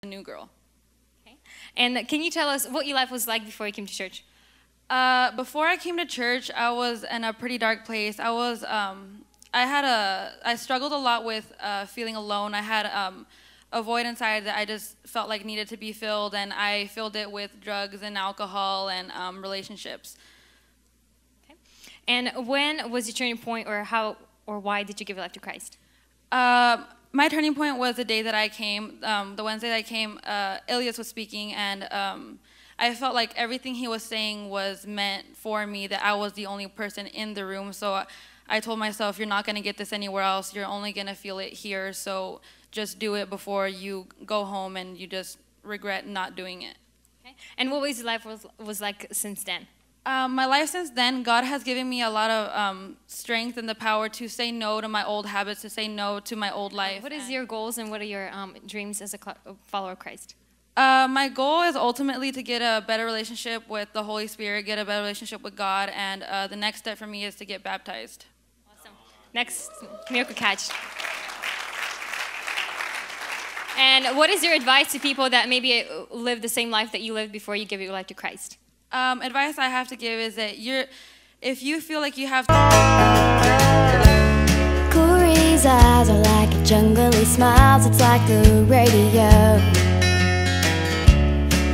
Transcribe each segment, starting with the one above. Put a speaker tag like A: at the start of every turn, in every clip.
A: a new girl.
B: Okay. And can you tell us what your life was like before you came to church?
A: Before I came to church, I was in a pretty dark place. I struggled a lot with feeling alone. I had a void inside that I just felt like needed to be filled, and I filled it with drugs and alcohol and relationships.
B: Okay. And when was your turning point, or how or why did you give your life to Christ?
A: My turning point was the day that I came, the Wednesday that I came. Ilias was speaking, and I felt like everything he was saying was meant for me, that I was the only person in the room. So I told myself, you're not going to get this anywhere else. You're only going to feel it here. So just do it before you go home and you just regret not doing it.
B: Okay. And what was your life was like since then?
A: My life since then, God has given me a lot of strength and the power to say no to my old habits, to say no to my old life.
B: What is your goals and what are your dreams as a follower of Christ?
A: My goal is ultimately to get a better relationship with the Holy Spirit, get a better relationship with God, and the next step for me is to get baptized.
B: Awesome. Next, miracle catch. And what is your advice to people that maybe live the same life that you lived before you give your life to Christ?
A: Advice I have to give is that if you feel like you have
C: Corey's eyes are like a jungle, he smiles, it's like the radio.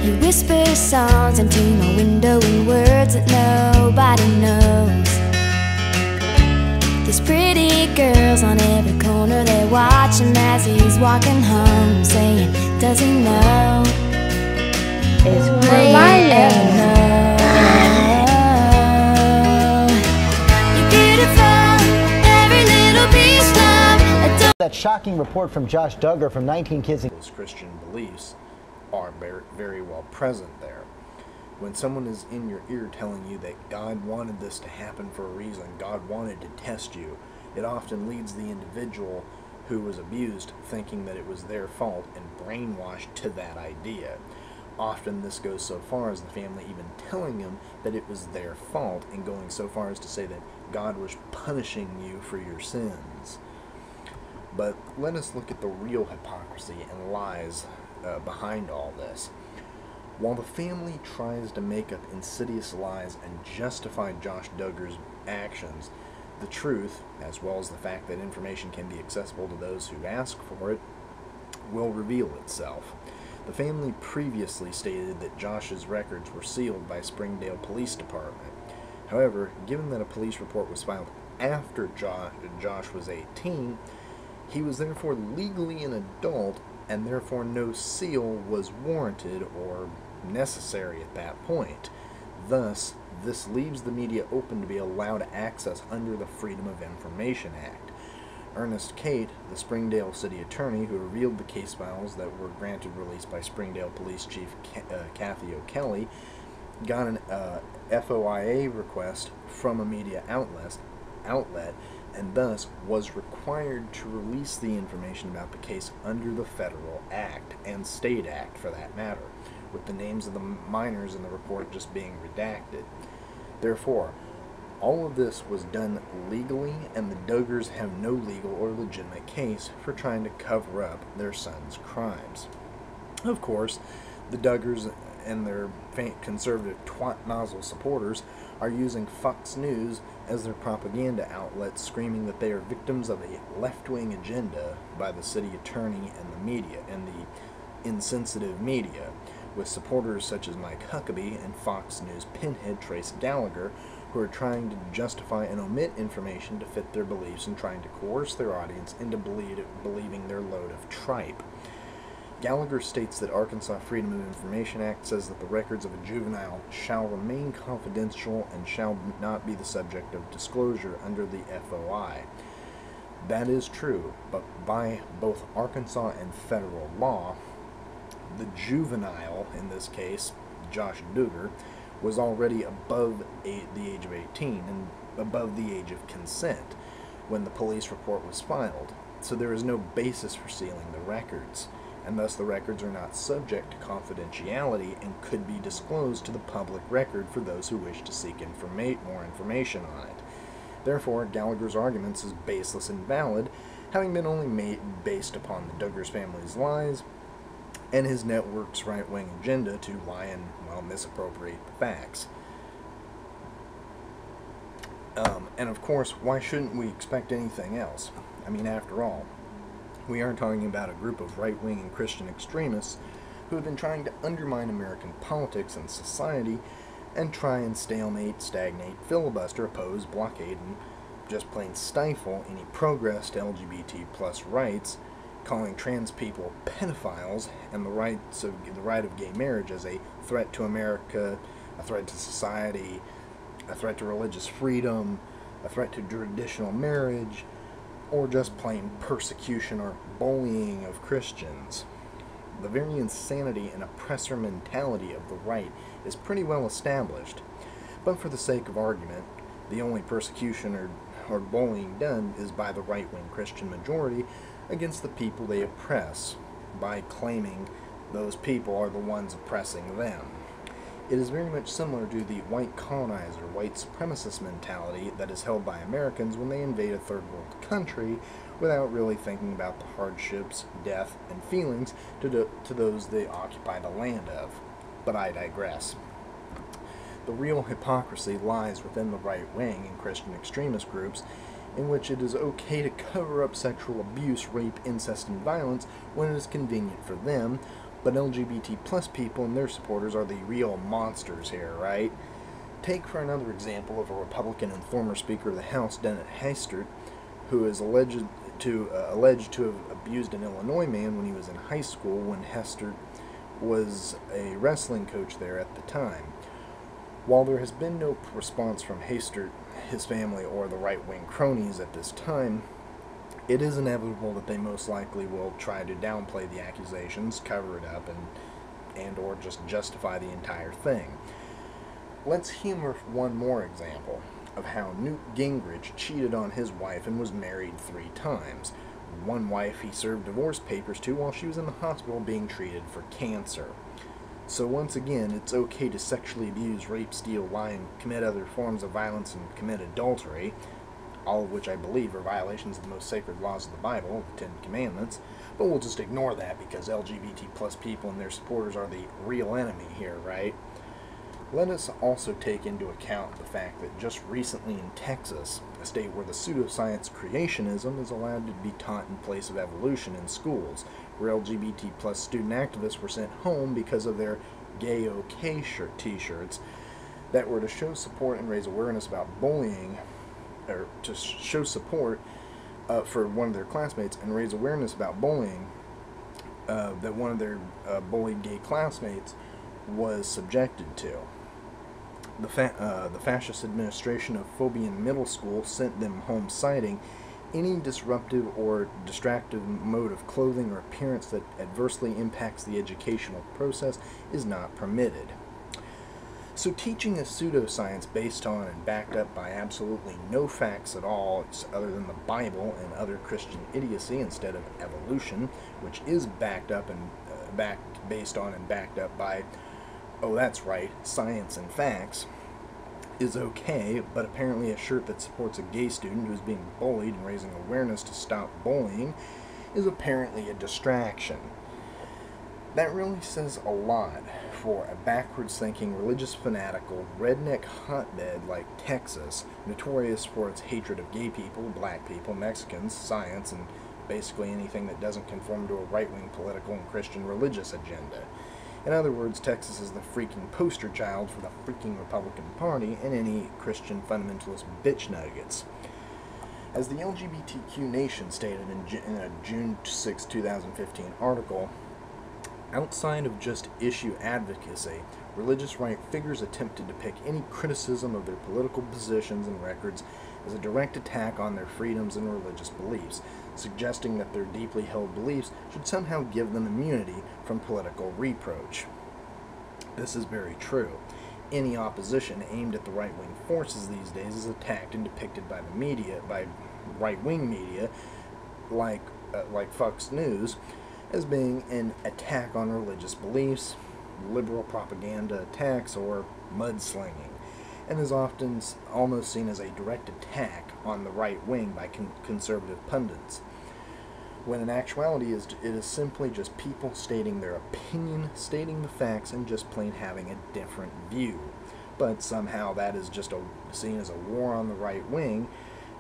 C: He whispers songs into my window in words that nobody knows. There's pretty girls on every corner, they watch him as he's walking home, saying, does he know?
D: It's
E: That shocking report from Josh Duggar from 19 Kids.
F: Those Christian beliefs are very well present there. When someone is in your ear telling you that God wanted this to happen for a reason, God wanted to test you, it often leads the individual who was abused thinking that it was their fault and brainwashed to that idea. Often this goes so far as the family even telling them that it was their fault and going so far as to say that God was punishing you for your sins. But let us look at the real hypocrisy and lies behind all this. While the family tries to make up insidious lies and justify Josh Duggar's actions, the truth, as well as the fact that information can be accessible to those who ask for it, will reveal itself. The family previously stated that Josh's records were sealed by Springdale Police Department. However, given that a police report was filed after Josh was 18, he was therefore legally an adult, and therefore no seal was warranted or necessary at that point. Thus, this leaves the media open to be allowed access under the Freedom of Information Act. Ernest Cate, the Springdale City Attorney who revealed the case files that were granted release by Springdale Police Chief Kathy O'Kelly, got an FOIA request from a media outlet and thus was required to release the information about the case under the Federal Act and State Act for that matter, with the names of the minors in the report just being redacted. Therefore, all of this was done legally, and the Duggars have no legal or legitimate case for trying to cover up their son's crimes. Of course, the Duggars and their conservative twat nozzle supporters are using Fox News as their propaganda outlet, screaming that they are victims of a left-wing agenda by the city attorney and the media, and the insensitive media, with supporters such as Mike Huckabee and Fox News pinhead Trace Gallagher, who are trying to justify and omit information to fit their beliefs and trying to coerce their audience into believing their load of tripe. Gallagher states that Arkansas Freedom of Information Act says that the records of a juvenile shall remain confidential and shall not be the subject of disclosure under the FOI. That is true, but by both Arkansas and federal law, the juvenile, in this case, Josh Duggar, was already above the age of 18 and above the age of consent when the police report was filed, so there is no basis for sealing the records, and thus the records are not subject to confidentiality and could be disclosed to the public record for those who wish to seek more information on it. Therefore, Gallagher's arguments is baseless and valid, having been only based upon the Duggars family's lies and his network's right-wing agenda to lie and, well, misappropriate the facts. And of course, why shouldn't we expect anything else? I mean, after all, we are talking about a group of right-wing and Christian extremists who have been trying to undermine American politics and society and try and stalemate, stagnate, filibuster, oppose, blockade, and just plain stifle any progress to LGBT plus rights, calling trans people pedophiles and the right of gay marriage as a threat to America, a threat to society, a threat to religious freedom, a threat to traditional marriage, or just plain persecution or bullying of Christians. The very insanity and oppressor mentality of the right is pretty well established, but for the sake of argument, the only persecution or bullying done is by the right-wing Christian majority against the people they oppress, by claiming those people are the ones oppressing them. It is very much similar to the white colonizer, white supremacist mentality that is held by Americans when they invade a third world country without really thinking about the hardships, death, and feelings to those they occupy the land of. But I digress. The real hypocrisy lies within the right-wing and Christian extremist groups, in which it is okay to cover up sexual abuse, rape, incest, and violence when it is convenient for them, but LGBT plus people and their supporters are the real monsters here, right? Take for another example of a Republican and former Speaker of the House, Dennis Hastert, who is alleged to have abused an Illinois man when he was in high school, when Hastert was a wrestling coach there at the time. While there has been no response from Hastert, his family, or the right-wing cronies at this time, it is inevitable that they most likely will try to downplay the accusations, cover it up, and or just justify the entire thing. Let's humor one more example of how Newt Gingrich cheated on his wife and was married 3 times. One wife he served divorce papers to while she was in the hospital being treated for cancer. So once again, it's okay to sexually abuse, rape, steal, lie, and commit other forms of violence and commit adultery, all of which I believe are violations of the most sacred laws of the Bible, the 10 Commandments, but we'll just ignore that because LGBT plus people and their supporters are the real enemy here, right? Let us also take into account the fact that just recently in Texas, a state where the pseudoscience creationism is allowed to be taught in place of evolution in schools, where LGBT plus student activists were sent home because of their Gay OK t-shirts that were to show support and raise awareness about bullying, or to show support for one of their classmates and raise awareness about bullying that one of their bullied gay classmates was subjected to. The fascist administration of Phobian Middle School sent them home citing any disruptive or distractive mode of clothing or appearance that adversely impacts the educational process is not permitted. So teaching a pseudoscience based on and backed up by absolutely no facts at all other than the Bible and other Christian idiocy instead of evolution, which is backed up and based on and backed up by, oh that's right, science and facts, is okay, but apparently a shirt that supports a gay student who is being bullied and raising awareness to stop bullying is apparently a distraction. That really says a lot for a backwards-thinking, religious fanatical, redneck hotbed like Texas, notorious for its hatred of gay people, black people, Mexicans, science, and basically anything that doesn't conform to a right-wing political and Christian religious agenda. In other words, Texas is the freaking poster child for the freaking Republican Party and any Christian fundamentalist bitch nuggets. As the LGBTQ Nation stated in a June 6, 2015 article, outside of just issue advocacy, religious right figures attempted to pick any criticism of their political positions and records as a direct attack on their freedoms and religious beliefs, suggesting that their deeply held beliefs should somehow give them immunity from political reproach. This is very true. Any opposition aimed at the right-wing forces these days is attacked and depicted by the media, by right-wing media, like Fox News, as being an attack on religious beliefs, liberal propaganda attacks, or mudslinging, and is often almost seen as a direct attack on the right wing by conservative pundits. when in actuality it is simply just people stating their opinion, stating the facts, and just plain having a different view. But somehow that is just seen as a war on the right wing,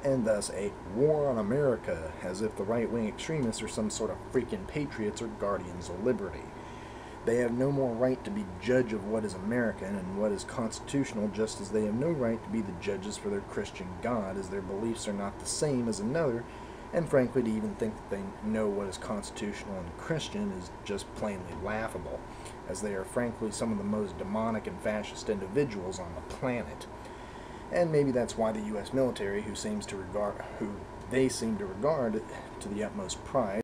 F: and thus a war on America, as if the right-wing extremists are some sort of freaking patriots or guardians of liberty. They have no more right to be judge of what is American and what is constitutional, just as they have no right to be the judges for their Christian God, as their beliefs are not the same as another, and frankly to even think that they know what is constitutional and Christian is just plainly laughable, as they are frankly some of the most demonic and fascist individuals on the planet. And maybe that's why the U.S. military, who they seem to regard to the utmost pride,